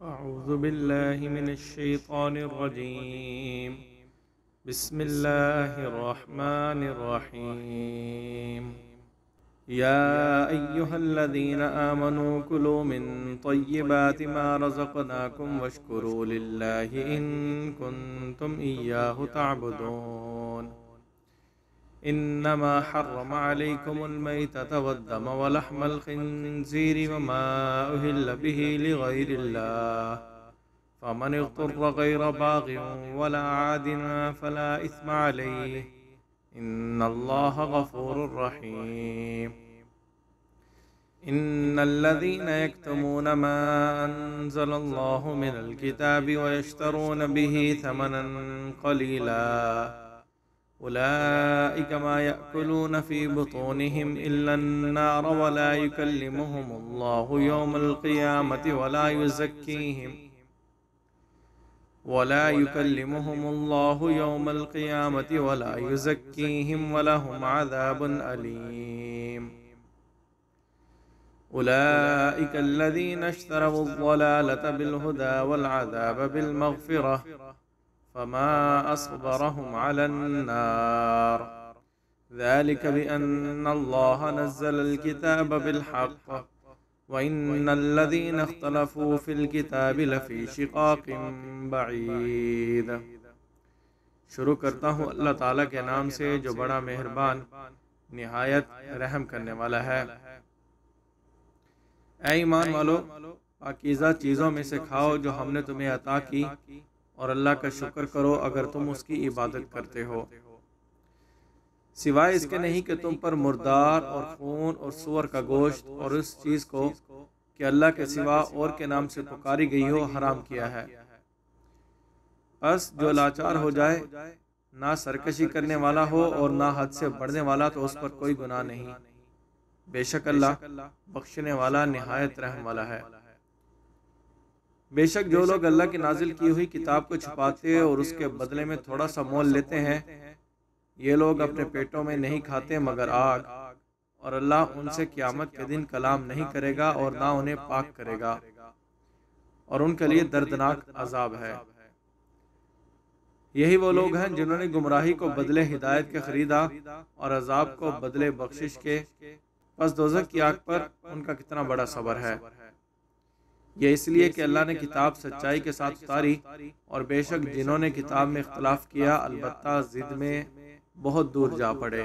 أعوذ بالله من الشيطان الرجيم. بسم الله الرحمن الرحيم. يا أيها الذين آمنوا كلوا من طيبات ما رزقناكم واشكروا لله إن كنتم إياه تعبدون. إنما حرم عليكم الميتة والدم ولحم الخنزير وما أهل به لغير الله فمن اضطر غير باغ ولا عاد فلا إثم عليه إن الله غفور رحيم. إن الذين يكتمون ما أنزل الله من الكتاب ويشترون به ثمنا قليلا أولئك ما يأكلون في بطونهم إلا النار ولا يكلمهم الله يوم القيامة ولا يزكيهم ولهم عذاب أليم. أولئك الذين اشتروا الضلالة بالهدى والعذاب بالمغفرة فما أصبرهم على النار ذلك بأن الله نزل الكتاب بالحق وإن الذين اختلفوا في الكتاب لفي شقاق بعيد. شروع کرتا ہوں اللہ تعالیٰ کے نام سے جو بڑا مہربان نہایت رحم کرنے والا ہے. اے ایمان والو، پاکیزہ چیزوں میں سے کھاؤ جو ہم نے تمہیں عطا کی، اور اللہ کا شکر کرو اگر تم اس کی عبادت کرتے ہو، سوائے اس کے نہیں کہ تم پر مردار اور خون اور سور کا گوشت اور اس چیز کو کہ اللہ کے سوا اور کے نام سے پکاری گئی ہو حرام کیا ہے. پس جو لاچار ہو جائے، نہ سرکشی کرنے والا ہو اور نہ حد سے بڑھنے والا، تو اس پر کوئی گناہ نہیں. بے شک اللہ بخشنے والا نہایت رحم والا ہے. بے شک جو لوگ اللہ کی نازل کی ہوئی کتاب کو چھپاتے اور اس کے بدلے میں تھوڑا سا مول لیتے ہیں، یہ لوگ اپنے پیٹوں میں نہیں کھاتے مگر آگ، اور اللہ ان سے قیامت کے دن کلام نہیں کرے گا اور نہ انہیں پاک کرے گا، اور ان کے لیے دردناک عذاب ہے. یہی وہ لوگ ہیں جنہوں نے گمراہی کو بدلے ہدایت کے خریدا اور عذاب کو بدلے بخشش کے، پس دوزخ کی آگ پر ان کا کتنا بڑا صبر ہے. یہ اس لیے کہ اللہ نے کتاب سچائی کے ساتھ اتاری، اور بے شک جنہوں نے کتاب میں اختلاف کیا البتہ ضد میں بہت دور جا پڑے.